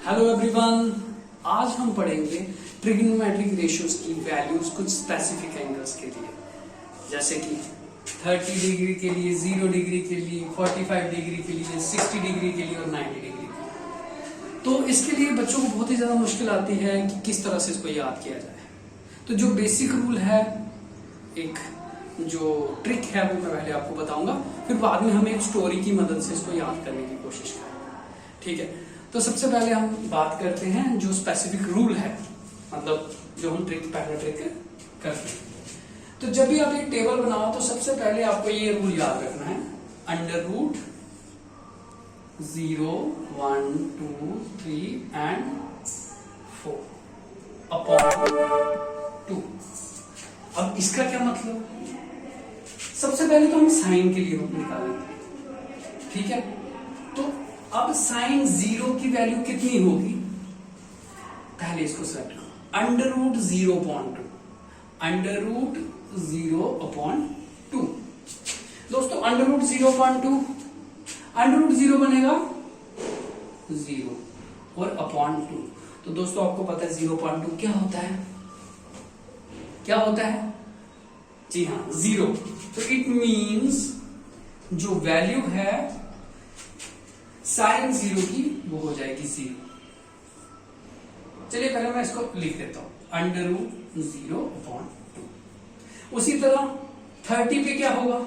Hello everyone, आज हम पढ़ेंगे ट्रिग्नोमेट्रिक रेशियोज की वैल्यूज कुछ स्पेसिफिक एंगल्स के लिए, जैसे कि 30 डिग्री के लिए, 0 डिग्री के लिए, 45 डिग्री के लिए, 60 डिग्री के लिए और 90 डिग्री के लिए। तो इसके लिए बच्चों को बहुत ही ज्यादा मुश्किल आती है कि किस तरह से इसको याद किया जाए। तो जो बेसिक रूल है, एक जो ट्रिक है, वो मैं पहले आपको बताऊंगा, फिर बाद में हम एक स्टोरी की मदद से इसको याद करने की कोशिश करेंगे। ठीक है, तो सबसे पहले हम बात करते हैं जो स्पेसिफिक रूल है, मतलब जो हम पहला ट्रिक करते हैं। तो जब भी आप एक टेबल बनाओ तो सबसे पहले आपको ये रूल याद रखना है, अंडर रूट 0, 1, 2, 3 एंड 4 अपॉन 2। अब इसका क्या मतलब? सबसे पहले तो हम साइन के लिए रूट निकालेंगे। ठीक है, तो अब साइन 0 की वैल्यू कितनी होगी, पहले इसको सेट करो। Under root 0 upon 2, under root 0 upon 2। दोस्तों under root 0 upon 2, under root 0 बनेगा 0 और अपॉन 2। तो दोस्तों आपको पता है 0 अपॉन 2 क्या होता है? क्या होता है? जी हाँ, 0। तो इट मीन्स जो वैल्यू है साइन 0 की वो हो जाएगी 0। चलिए पहले मैं इसको लिख देता हूं, अंडर रूट 0 अपॉन 2। उसी तरह 30 पे क्या होगा?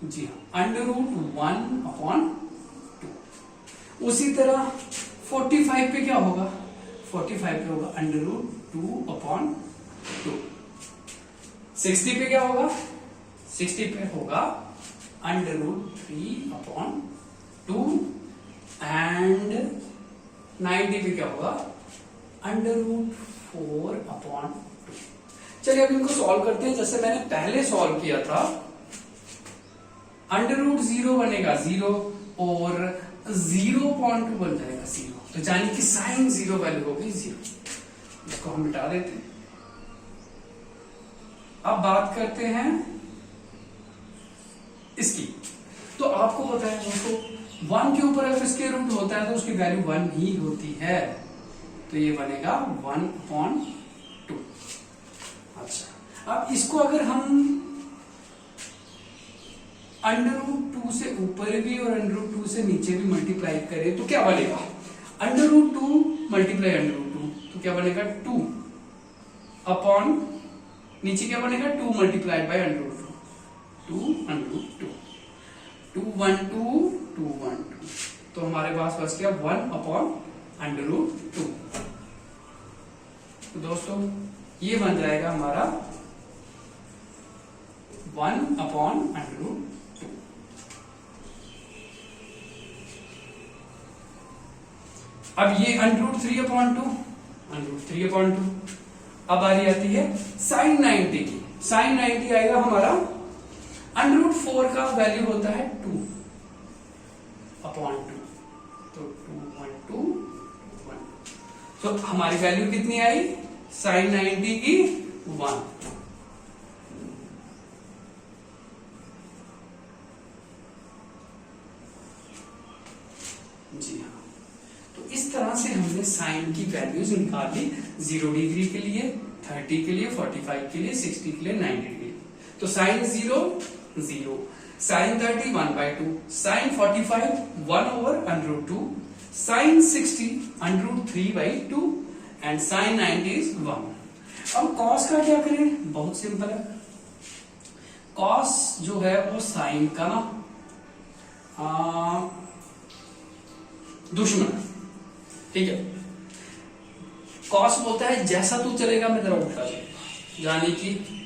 जी हाँ, अंडर रूट 1 अपॉन 2। उसी तरह 45 पे क्या होगा? 45 पे होगा अंडर रूट 2 अपॉन 2। 60 पे क्या होगा? 60 पे होगा अंडर रूट 3 अपॉन 2 एंड 90 पे क्या होगा? Under root 4 upon 2। चलिए अब इनको सॉल्व करते हैं जैसे मैंने पहले सॉल्व किया था। अंडर रूट 0 बनेगा 0 और 0 अपॉन 2 बन जाएगा 0। तो यानी कि साइन 0 वैल्यू हो गई 0। इसको हम मिटा देते हैं। अब बात करते हैं इसकी। तो आपको पता है दोस्तों, 1 के ऊपर अगर स्क्वायर रूट होता है तो उसकी वैल्यू 1 ही होती है, तो ये बनेगा 1 अपॉन 2। अच्छा, अब इसको अगर हम अंडर रूट 2 से ऊपर भी और अंडर रूट 2 से नीचे भी मल्टीप्लाई करें तो क्या बनेगा? Under root 2 multiply under root 2 तो क्या बनेगा? 2 अपॉन नीचे क्या बनेगा? 2 multiplied by under root 2 under root 2। 2 1 2 2 1 2। तो हमारे पास बच गया 1 अपॉन अंडर रूट 2। तो दोस्तों ये बन जाएगा हमारा 1 अपॉन अंडर रूट 2। अब ये under root 3 upon 2, under root 3 upon 2। अब बारी आती है साइन 90 की। साइन 90 आएगा हमारा अंडर रूट 4 का वैल्यू होता है 2 अपॉन 2। तो 2 1 2 1। तो हमारी वैल्यू कितनी आई? साइन 90 की 1। जी हाँ, तो इस तरह से हमने साइन की वैल्यूज निकाली 0 डिग्री के लिए, 30 के लिए, 45 के लिए, 60 के लिए, 90 के लिए। तो sine 0 0, sine 30 1/2, sine 45 1 over under root 2, sine 60 under root 3/2 and sine 90 is 1। अब कॉस का क्या करें? बहुत सिंपल है। कॉस जो है वो साइन का ना दुश्मन है। ठीक है, कॉस बोलता है जैसा तू चलेगा मैं तेरा उल्टा चलेगा, यानी कि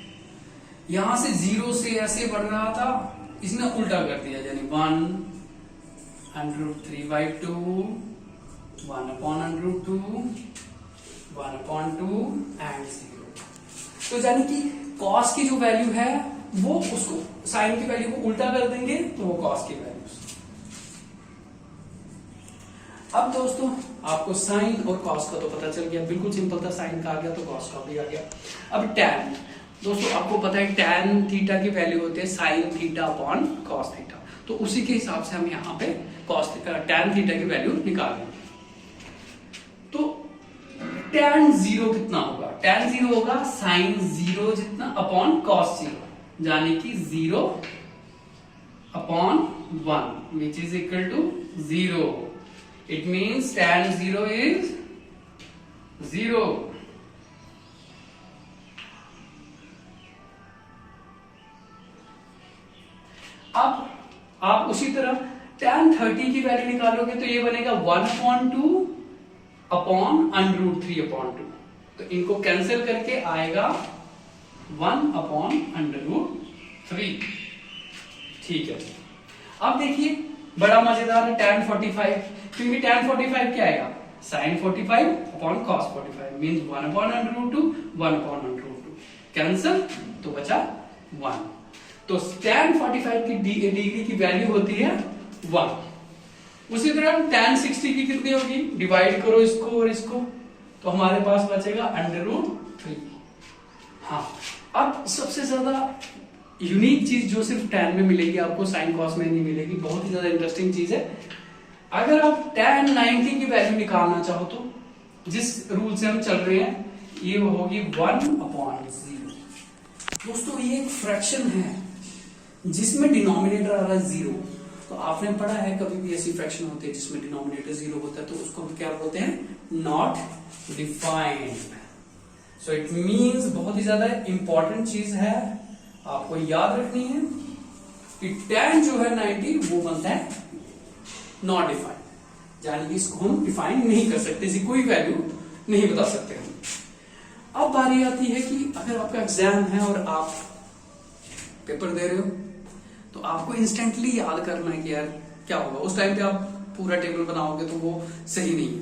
यहां से 0 से ऐसे बढ़ रहा था, इसने उल्टा कर दिया, यानी 1 under root 3/2, 1 upon under root 2, 1 upon 2 and 0। तो यानी कि कॉस की जो वैल्यू है वो उसको साइन की वैल्यू को उल्टा कर देंगे तो वो कॉस की वैल्यू। अब दोस्तों आपको साइन और कॉस का तो पता चल गया, बिल्कुल सिंपल था, साइन का आ गया तो कॉस का भी आ गया। अब टैन, दोस्तों आपको पता है टैन थीटा की वैल्यू होती है sine theta upon cos theta. तो उसी के हिसाब से हम यहाँ पे कॉस टैन थीटा की वैल्यू निकालेंगे। tan जीरो कितना होगा? tan जीरो होगा sin जीरो जितना अपॉन cos जीरो, यानी कि 0 अपॉन 1 which is equal to 0. It means tan zero is 0. अब आप उसी तरह tan 30 की वैल्यू निकालोगे तो ये बनेगा 1/2 अपॉन √3 अपॉन 2. तो इनको कैंसिल करके आएगा 1 अपॉन √3. ठीक है. अब देखिए बड़ा मजेदार है tan 45, क्योंकि tan 45 क्या आएगा? sin 45 upon cos 45 means 1 upon √2 1 upon √2 cancel, तो बचा 1. तो tan 45 की डिग्री की वैल्यू होती है 1. उसी तरह tan 60 की कितनी होगी? डिवाइड करो इसको और इसको, तो हमारे पास बचेगा √3. हाँ, अब सबसे ज्यादा यूनिक चीज जो सिर्फ tan में मिलेगी आपको, sin cos में नहीं मिलेगी, बहुत ही ज्यादा इंटरेस्टिंग चीज है. अगर आप tan 90 की वैल्यू निकालना चाहो तो जिस रूल से हम चल रहे हैं ये होगी 1/0. दोस्तों ये एक फ्रैक्शन है जिसमें डिनोमिनेटर आ रहा है 0. तो आपने पढ़ा है कभी भी ऐसी फ्रैक्शन होती है जिसमें डिनोमिनेटर 0 होता है तो उसको क्या बोलते हैं? Not defined. So it means बहुत ही ज्यादा इंपॉर्टेंट चीज है, आपको याद रखनी है कि tan जो है 90 वो बनता है नॉट डिफाइंड, यानी कि इसको हम डिफाइन नहीं कर सकते, इसकी कोई वैल्यू नहीं बता सकते हम. अब बारी आती है कि अगर आपका एग्जाम है और आप पेपर दे रहे हो तो आपको इंस्टेंटली याद करना है कि यार क्या होगा. उस टाइम पे आप पूरा टेबल बनाओगे तो वो सही नहीं है.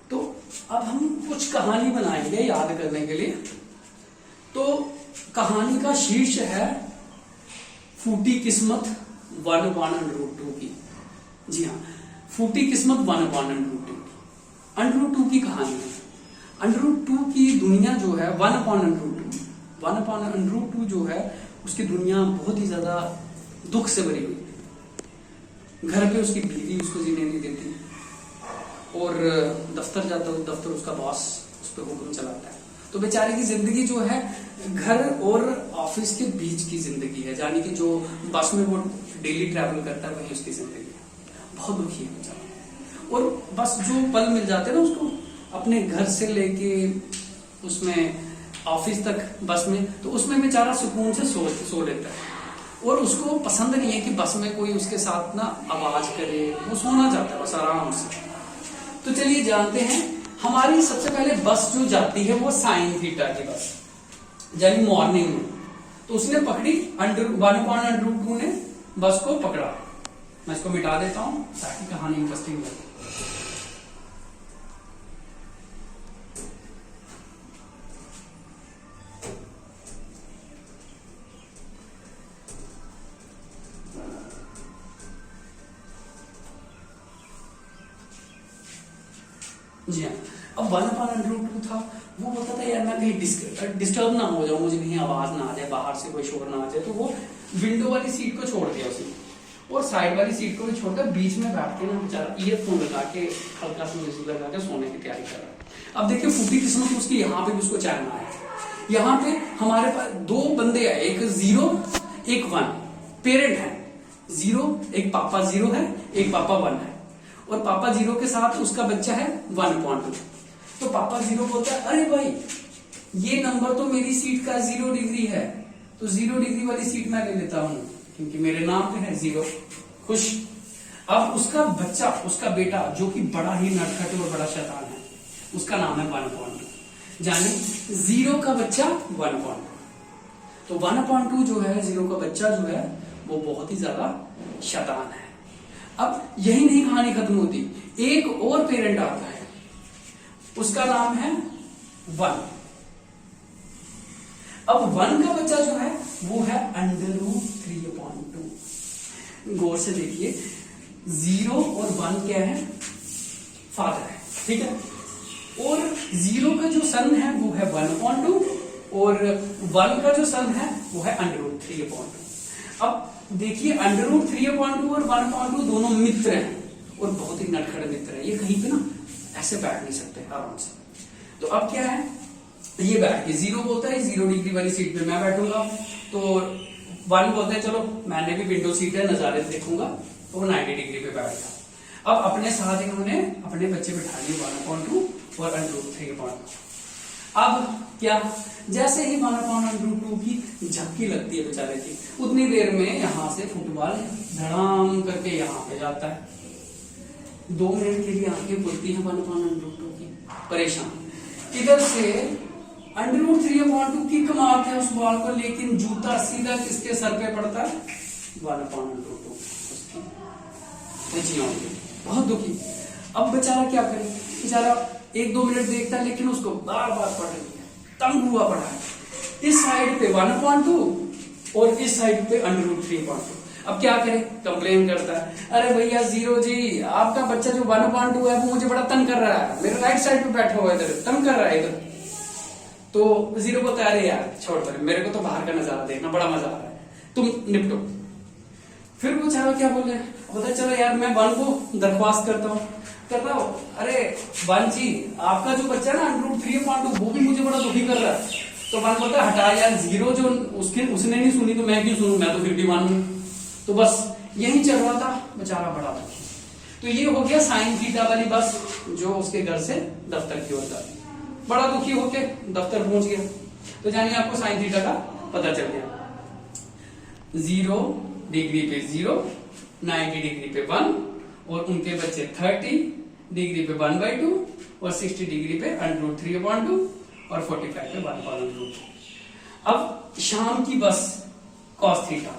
तो अब हम कुछ कहानी बनाएंगे याद करने के लिए. तो कहानी का शीर्ष है फूटी किस्मत 1/√2 की. जी हाँ, फूटी किस्मत 1/√2 √2 की कहानी है. √2 की दुनिया जो है 1/√2 जो है उसकी दुनिया बहुत ही ज्यादा दुख से भरी हुई है. घर पे उसकी बीवी उसको जीने नहीं देती और दफ्तर जाता है, दफ्तर उसका बॉस उस पर हुक्म चलाता है. तो बेचारे की जिंदगी जो है घर और ऑफिस के बीच की जिंदगी है, यानी कि जो बस में वो डेली ट्रैवल करता है वही उसकी जिंदगी है. बहुत दुखी है बेचारा. और बस जो पल मिल जाते हैं ना उसको अपने घर से लेके उसमें ऑफिस तक बस में, तो उसमें बेचारा सुकून से सो लेता है. और उसको पसंद नहीं है कि बस में कोई उसके साथ ना आवाज करे, वो सोना चाहता है बस आराम से. तो चलिए जानते हैं. हमारी सबसे पहले बस जो जाती है वो साइन थीटा की बस, यानी मॉर्निंग में. तो उसने पकड़ी 1/√2 ने बस को पकड़ा. मैं इसको मिटा देता हूं ताकि कहानी इंटरेस्टिंग लगे. जी हाँ, अब 1/√2 था. वो बोलता था यार मैं कहीं डिस्टर्ब ना हो जाऊं, मुझे कहीं आवाज ना आ जाए, बाहर से कोई शोर ना आ जाए. तो वो विंडो वाली सीट को छोड़ दिया उसने और साइड वाली सीट को भी छोड़कर बीच में बैठ के ना बेचारा ईयरफोन लगा के हल्का सा म्यूजिक लगा के सोने की तैयारी कर रहा है. अब देखिए फूटी किस्मत उसकी यहाँ पे भी उसको चैन आया. यहाँ पे हमारे पास दो बंदे आए, एक 0 एक 1. पेरेंट है 0, एक पापा 0 है, एक पापा 1 है. और पापा 0 के साथ उसका बच्चा है 1/2. तो पापा 0 बोलता है अरे भाई ये नंबर तो मेरी सीट का 0 डिग्री है, तो 0 डिग्री वाली सीट मैं ले लेता हूं क्योंकि मेरे नाम पे है 0. खुश. अब उसका बच्चा, उसका बेटा जो कि बड़ा ही नटखट और बड़ा शैतान है, उसका नाम है 1/2, यानी 0 का बच्चा 1/2. तो 1/2 जो है 0 का बच्चा जो है वो बहुत ही ज्यादा शैतान है. अब यही नहीं कहानी खत्म होती. एक और पेरेंट आता है, उसका नाम है 1. अब 1 का बच्चा जो है वो है √3/2. गौर से देखिए 0 और 1 क्या है? फादर है. ठीक है. और 0 का जो सन है वो है 1/2 और 1 का जो सन है वो है √3/2. अब देखिए √3/2 और 1/2 दोनों मित्र हैं और बहुत ही नटखट मित्र है. ये कहीं पे ना ऐसे बैठ नहीं सकते आराम से. तो अब क्या है, ये बैठ के 0 बोलता है 0 डिग्री वाली सीट पे मैं बैठूंगा, तो 1 बोलते हैं चलो मैंने भी विंडो सीट है नजारे देखूंगा, तो वो 90 डिग्री पे बैठ गया। अब अपने साथ इन्होंने अपने बच्चे बिठा लिए 1/2 और √3/2। अब क्या, जैसे ही 1/2 की झपकी लगती है बेचारे की, उतनी देर में यहां से फुटबॉल धड़ाम करके यहां पे जाता है। 2 मिनट के लिए आंखें खुलती हैं 1/2 की, परेशान। इधर से √3/2 किक मारते हैं उस बॉल को, लेकिन जूता सीधा किसके सर पे पड़ता है, 1/2 बहुत दुखी। अब बेचारा क्या करे, बेचारा 1-2 मिनट देखता है, लेकिन उसको बार बार पढ़ रही है, तंग हुआ पड़ा है। इस साइड पे 1/2 और इस साइड पे √3/2। अब क्या करे, कंप्लेन करता है, अरे भैया 0 जी, आपका बच्चा जो 1/2 है वो मुझे बड़ा तंग कर रहा है, मेरे राइट साइड पे बैठा हुआ है, इधर तंग कर रहा है इधर। तो 0 बोलता है, अरे यार छोड़ दो, मेरे को तो बाहर का नजारा देखना बड़ा मजा आ रहा है, तुम निपटो। फिर वो चाहे क्या बोले, बोलता चलो यार मैं 1 को दरख्वास्त करता हूँ, अरे 1 जी, आपका जो बच्चा है ना √3/2 वो भी मुझे बड़ा दुखी कर रहा है। तो 1 बोलता है, हटा यार, 0 जो उसने नहीं सुनी तो मैं क्यों सुनूं, मैं तो फिर भी मानू। तो बस यही चल रहा था, बेचारा बड़ा दुखी। तो ये हो गया साइन थीटा वाली बस जो उसके घर से दफ्तर की ओर जाती, बड़ा दुखी होके दफ्तर पहुंच गया। तो जानिए आपको साइन थीटा का पता चल गया, 0 डिग्री पे 0, 90 डिग्री पे 1, और उनके बच्चे 30 डिग्री पे 1/2 और 60 डिग्री पे √3/2 और 45 पे 1/2। अब शाम की बस cos थीटा,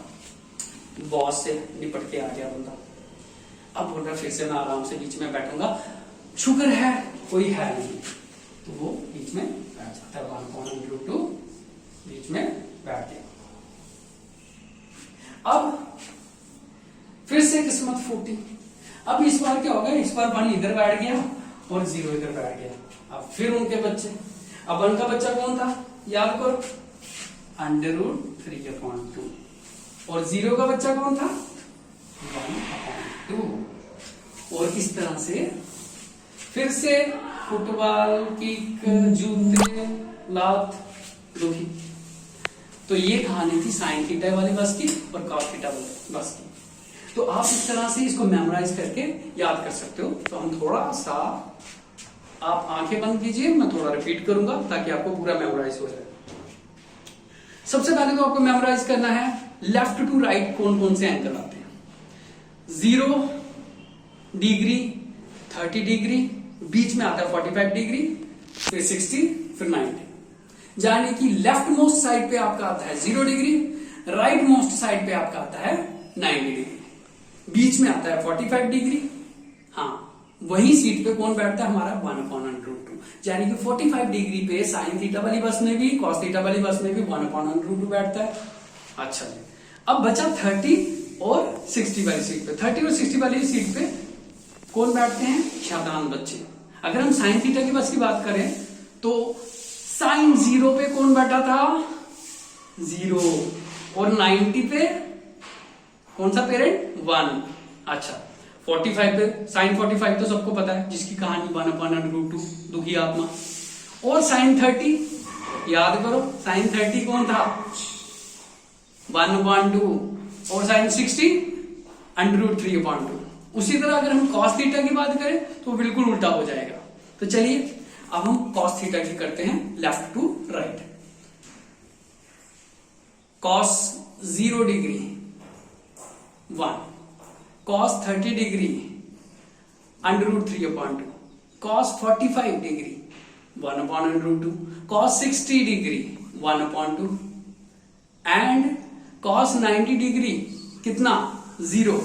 बॉस से निपट के आ गया बंदा। अब बोल रहा फिर से मैं आराम से बीच में बैठूंगा, शुक्र है कोई है नहीं, तो वो बीच में बैठ जाता है, 1/2 बीच में बैठ गया। अब फिर से किस्मत फूटी। अब इस बार क्या होगा, इस बार 1 इधर बैठ गया और 0 इधर बैठ गया। अब फिर उनके बच्चे, अब 1 का बच्चा कौन था, याद करो, √3/2, और 0 का बच्चा कौन था, 1/2। और इस तरह से फिर से फुटबॉल, किक, जूते, लात, दुखी। तो ये कहानी थी साइन थीटा वाली बस की और कॉस थीटा वाली बस की। तो आप इस तरह से इसको मेमोराइज करके याद कर सकते हो। तो हम थोड़ा सा, आप आंखें बंद कीजिए, मैं थोड़ा रिपीट करूंगा ताकि आपको पूरा मेमोराइज हो जाए। सबसे पहले तो आपको मेमोराइज करना है लेफ्ट टू राइट कौन कौन से एंगल आते हैं। 0 डिग्री, 30 डिग्री, बीच में आता है 45 डिग्री, फिर 60, फिर 90। यानी कि लेफ्ट मोस्ट साइड पे आपका आता है 0 डिग्री, राइट मोस्ट साइड पे आपका आता है 90 डिग्री, बीच में आता है 45 डिग्री। हाँ, वही सीट पे कौन बैठता है, हमारा 1/2। यानी कि 45 डिग्री पे साइन थीटा वाली बस में भी, कॉस थीटा वाली बस में भी 1/2 बैठता है। अच्छा जी, अब बचा 30 और 60 वाली सीट पे। 30 और 60 वाली सीट पे कौन बैठते हैं, शैतान बच्चे। अगर हम साइन थीटा की बस की बात करें तो साइन 0 पे कौन बैठा था, 0, और 90 पे कौन सा पेरेंट, 1। अच्छा, 45 पे साइन 45 तो सबको पता है, जिसकी कहानी 1/2, दुखी आत्मा। और साइन 30 याद करो, साइन 30 कौन था, 1/2, और साइन 60 √3/2। उसी तरह अगर हम cos थीटा की बात करें तो बिल्कुल उल्टा हो जाएगा। तो चलिए अब हम cos थीटा की करते हैं left to right. cos 0 degree 1, cos 30 degree √3/2, cos 45 degree 1/2, cos 60 degree 1/2, and cos 90 degree कितना, 0।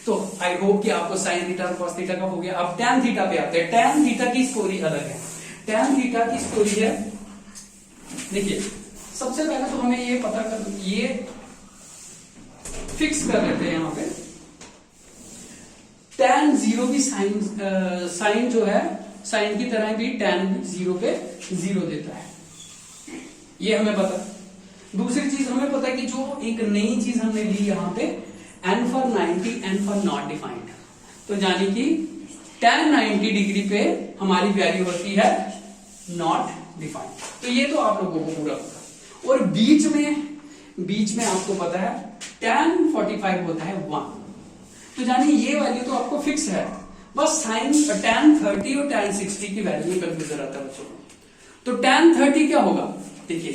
तो आई होप कि आपको साइन थीटा और कॉस थीटा का हो गया। अब टैन थीटा पे आते हैं। टैन थीटा की स्टोरी अलग है। टैन थीटा की स्टोरी है, देखिए सबसे पहले तो हमें ये पता कर, ये फिक्स कर लेते हैं यहां पे, टैन 0 की साइन जो है, साइन की तरह भी टैन 0 पे 0 देता है, ये हमें पता। दूसरी चीज हमें पता है कि जो एक नई चीज हमने ली यहां पे, n for 90, n for not defined। तो यानी कि tan 90 डिग्री पे हमारी वैल्यू होती है नॉट डिफाइंड। तो ये तो आप लोगों को पूरा पता। और बीच में आपको पता है tan 45 होता है 1, तो जानिए ये वैल्यू तो आपको फिक्स है, बस साइन tan 30 और tan 60 की वैल्यू में कंफ्यूजन आता है बच्चों को। तो tan 30 क्या होगा, देखिए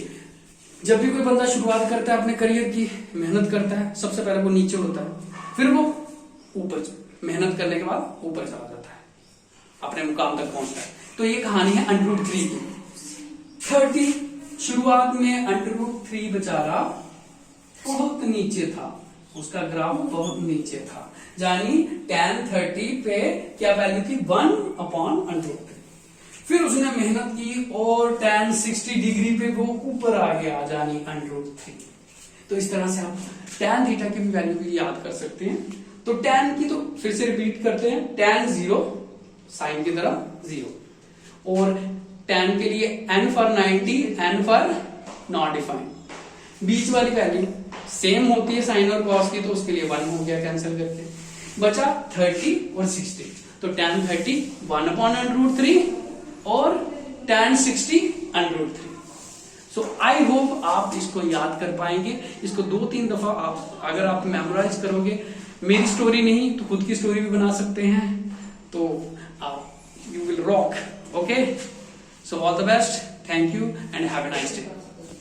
जब भी कोई बंदा शुरुआत करता है अपने करियर की, मेहनत करता है, सबसे पहले वो नीचे होता है, फिर वो ऊपर, मेहनत करने के बाद ऊपर चला जाता है, अपने मुकाम तक पहुंचता है। तो ये कहानी है √3 की। 30 शुरुआत में √3 बेचारा बहुत नीचे था, उसका ग्राफ बहुत नीचे था, यानी tan 30 पे क्या वैल्यू थी 1/√3। फिर उसने मेहनत की और tan 60 डिग्री पे वो ऊपर आ गया, यानी √3। तो इस तरह से आप tan थीटा की भी वैल्यू भी याद कर सकते हैं। तो tan की तो फिर से रिपीट करते हैं, tan 0 साइन की तरह 0, और tan के लिए n for 90, n for not defined. बीच वाली वैल्यू सेम होती है साइन और कॉस की, तो उसके लिए 1 हो गया कैंसिल करके, बचा 30 और 60। तो tan 30 1/√3 और tan 60 √3। सो आई होप आप इसको याद कर पाएंगे। इसको 2-3 दफा आप अगर आप मेमोराइज करोगे, मेरी स्टोरी नहीं तो खुद की स्टोरी भी बना सकते हैं, तो आप you will rock. Okay, so all the best, thank you and have a nice day.